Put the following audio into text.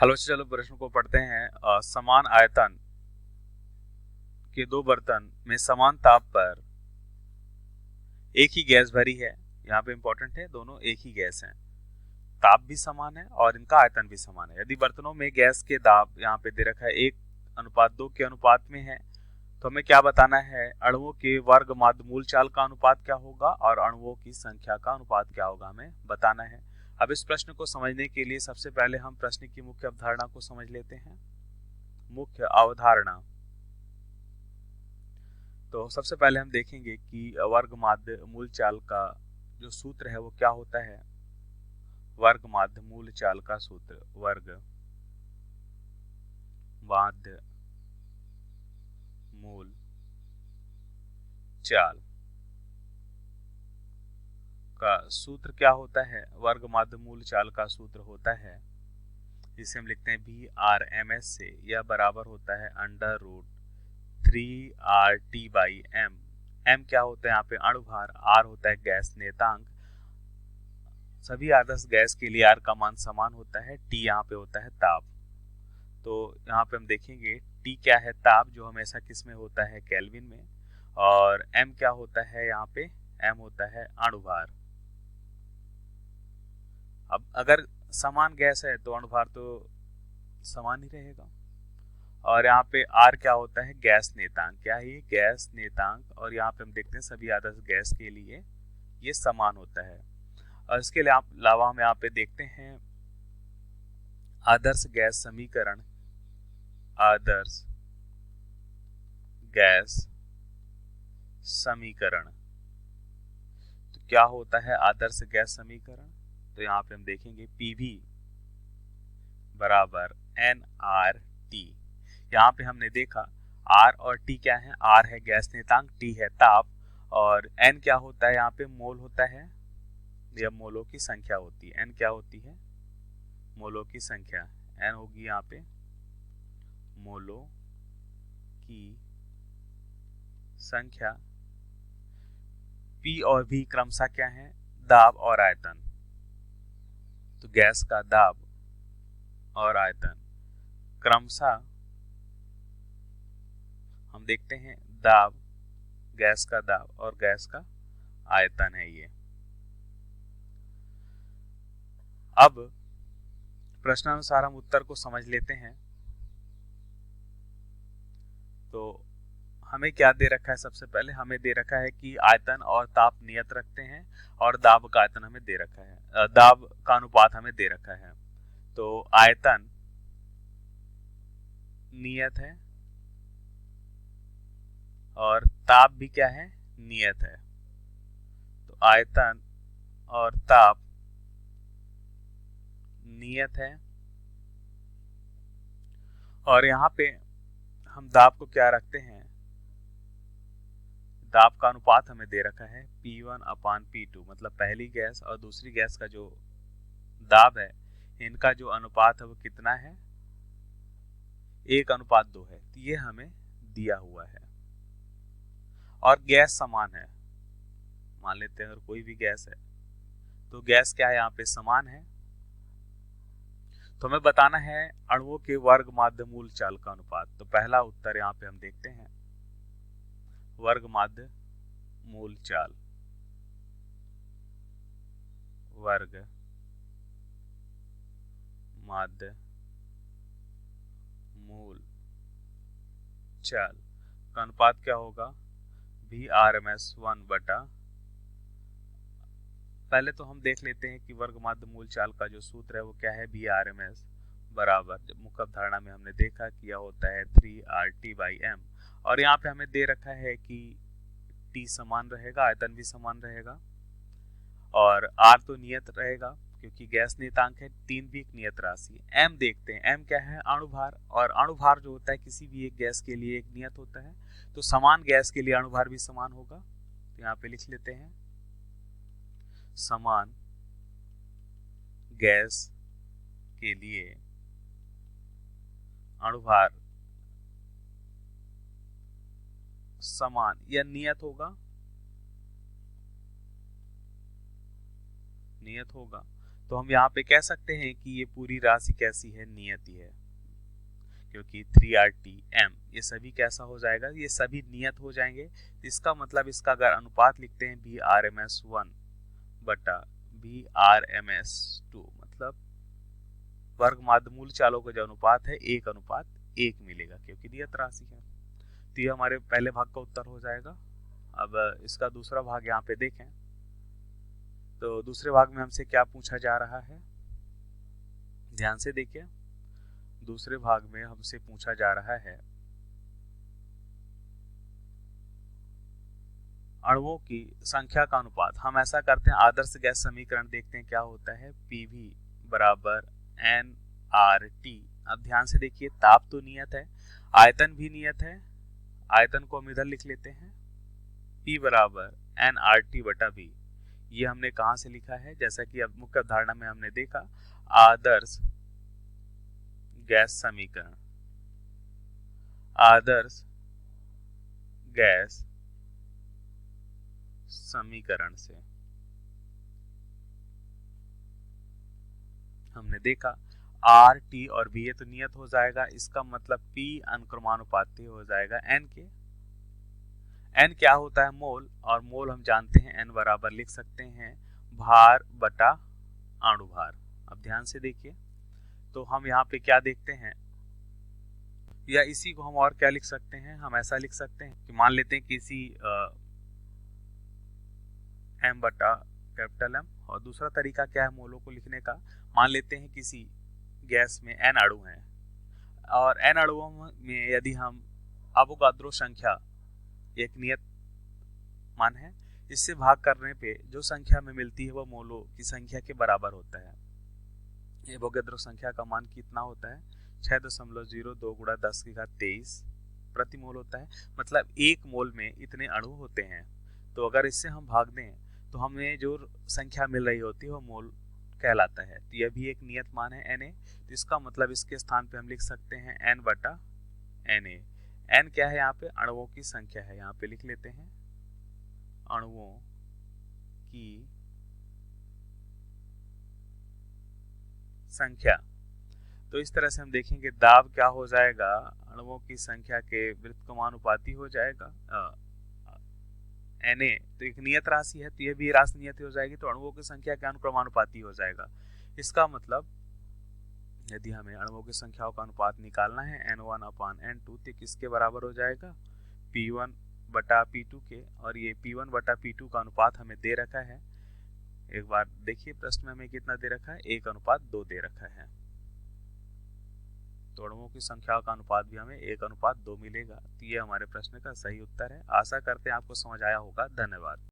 Hello, चलो प्रश्न को पढ़ते हैं। समान आयतन के दो बर्तन में समान ताप पर एक ही गैस भरी है। यहाँ पे इंपॉर्टेंट है, दोनों एक ही गैस है, ताप भी समान है और इनका आयतन भी समान है। यदि बर्तनों में गैस के दाब यहाँ पे दे रखा है 1:2 के अनुपात में है, तो हमें क्या बताना है? अणुओं के वर्ग माध्य मूल चाल का अनुपात क्या होगा और अणुओं की संख्या का अनुपात क्या होगा, हमें बताना है। अब इस प्रश्न को समझने के लिए सबसे पहले हम प्रश्न की मुख्य अवधारणा को समझ लेते हैं। मुख्य अवधारणा, तो सबसे पहले हम देखेंगे कि वर्ग माध्य मूल चाल का जो सूत्र है वो क्या होता है। वर्ग माध्य मूल चाल का सूत्र, वर्ग माध्य मूल चाल का सूत्र क्या होता है? वर्ग माध्य मूल चाल का सूत्र होता है, जिसे हम लिखते हैं VRMS से, यह बराबर होता है √3RT/m। m क्या होता है यहाँ पे? अणुभार। r होता है गैस नेतांक। सभी आदर्श गैस के लिए r का मान समान होता है। t यहाँ पे होता है ताप। तो यहाँ पे हम देखेंगे t क्या है? ताप, जो हमेशा किस में होता है? केल्विन में। और m क्या होता है यहाँ पे? m होता है अणुभार। अब अगर समान गैस है तो अणुभार तो समान ही रहेगा। और यहाँ पे R क्या होता है? गैस नेतांक। क्या है ये? गैस नेतांक। और यहाँ पे हम देखते हैं सभी आदर्श गैस के लिए ये समान होता है। और इसके अलावा हम यहाँ पे देखते हैं आदर्श गैस समीकरण। आदर्श गैस समीकरण तो क्या होता है आदर्श गैस समीकरण? तो यहाँ पे हम देखेंगे PV बराबर nRT। यहाँ पे हमने देखा R और T क्या है? R है गैस नेतांक, T है ताप, और N क्या होता है? यहाँ पे मोल होता है, यह मोलों की संख्या होती है। N क्या होती है? मोलों की संख्या। N होगी यहाँ पे मोलों की संख्या। P और V क्रमशः क्या है? दाब और आयतन। तो गैस का दाब और आयतन क्रमशः हम देखते हैं, दाब, गैस का दाब और गैस का आयतन है ये। अब प्रश्नानुसार हम उत्तर को समझ लेते हैं। तो हमें क्या दे रखा है? सबसे पहले हमें दे रखा है कि आयतन और ताप नियत रखते हैं, और दाब का आयतन हमें दे रखा है, दाब का अनुपात हमें दे रखा है। तो आयतन नियत है और ताप भी क्या है? नियत है। तो आयतन और ताप नियत है, और यहाँ पे हम दाब को क्या रखते हैं? दाब का अनुपात हमें दे रखा है P1/P2, मतलब पहली गैस और दूसरी गैस का जो दाब है, इनका जो अनुपात है वो कितना है? 1:2 है। तो ये हमें दिया हुआ है। और गैस समान है, मान लेते हैं अगर कोई भी गैस है तो गैस क्या है? यहाँ पे समान है। तो हमें बताना है अणुओं के वर्ग माध्य मूल चाल का अनुपात। तो पहला उत्तर यहाँ पे हम देखते हैं, वर्ग माध्य मूल चाल, वर्ग माध्य मूल चाल का अनुपात क्या होगा? VRMS 1 बटा, पहले तो हम देख लेते हैं कि वर्ग माध्य मूल चाल का जो सूत्र है वो क्या है? VRMS बराबर, जब मुख्य अवधारणा में हमने देखा कि यह होता है 3RT/m। और यहाँ पे हमें दे रखा है कि T समान रहेगा, आयतन भी समान रहेगा, और R तो नियत रहेगा क्योंकि गैस नियतांक है। 3 भी एक नियत राशि है। M देखते हैं, M क्या है? अणुभार। और अणुभार जो होता है किसी भी एक गैस के लिए एक नियत होता है, तो समान गैस के लिए अणुभार भी समान होगा। तो यहाँ पे लिख लेते हैं, समान गैस के लिए अणुभार समान या नियत होगा, नियत होगा। तो हम यहाँ पे कह सकते हैं कि ये पूरी राशि कैसी है, नियत ही है, क्योंकि 3RTM ये सभी कैसा हो जाएगा, ये सभी नियत हो जाएंगे। इसका मतलब इसका अगर अनुपात लिखते हैं VRMS1 बटा VRMS2, मतलब वर्ग माध्यमूल चालों का जो अनुपात है 1:1 मिलेगा, क्योंकि नियत राशि है। तो ये हमारे पहले भाग का उत्तर हो जाएगा। अब इसका दूसरा भाग यहाँ पे देखें, तो दूसरे भाग में हमसे क्या पूछा जा रहा है, ध्यान से देखिए। दूसरे भाग में हमसे पूछा जा रहा है अणुओं की संख्या का अनुपात। हम ऐसा करते हैं, आदर्श गैस समीकरण देखते हैं क्या होता है, PV बराबर nRT। अब ध्यान से देखिए, ताप तो नियत है, आयतन भी नियत है। आयतन को हम इधर लिख लेते हैं, P बराबर nRT बटा V। ये हमने कहां से लिखा है, जैसा कि अब मुख्य अवधारणा में हमने देखा, आदर्श गैस समीकरण, आदर्श गैस समीकरण से हमने देखा R, T और V ये तो नियत हो जाएगा। इसका मतलब P अनुक्रमानुपाती हो जाएगा N के। N क्या होता है, मोल, और मोल हम जानते हैं N बराबर लिख सकते हैं भार बटा अणु भार। अब ध्यान से देखिए, तो हम यहाँ पे क्या देखते हैं, या इसी को हम और क्या लिख सकते हैं, हम ऐसा लिख सकते हैं कि मान लेते हैं किसी M बटा कैपिटल M, और दूसरा तरीका क्या है मोलों को लिखने का, मान लेते हैं किसी गैस में N अणु हैं, और N अणुओं में यदि हम अवोगाद्रो संख्या एक नियत मान है, इससे भाग करने पे जो संख्या में मिलती है वो मोलों की संख्या के बराबर होता है। एवोगाद्रो संख्या का मान कितना होता है, 6.02 गुणा 10⁻23 प्रति मोल होता है। मतलब एक मोल में इतने अणु होते हैं। तो अगर इससे हम भाग दें तो हमें जो संख्या मिल रही होती है वो मोल कहलाता है। तो यह भी एक नियत मान है Na। तो इसका मतलब इसके स्थान पे हम लिख सकते हैं N बटा Na। N क्या है, यहाँ पे अणुओं की संख्या है, यहाँ पे लिख लेते हैं अणुओं की संख्या। तो इस तरह से हम देखेंगे दाब क्या हो जाएगा, अणुओं की संख्या के व्युत्क्रमानुपाती हो जाएगा Na। तो एक नियत राशि है, तो यह भी राशि नियत हो जाएगी, तो अणुओं की संख्या के अनुक्रमानुपाती हो जाएगा। इसका मतलब यदि हमें अणुओं की संख्याओं का अनुपात निकालना है N1/N2, तो किसके बराबर हो जाएगा, P1 बटा P2 के। और ये P1 बटा P2 का अनुपात हमें दे रखा है, एक बार देखिए प्रश्न में हमें कितना दे रखा है, 1:2 दे रखा है। तो अणुओं की संख्या का अनुपात भी हमें 1:2 मिलेगा। तो ये हमारे प्रश्न का सही उत्तर है। आशा करते हैं आपको समझ आया होगा। धन्यवाद।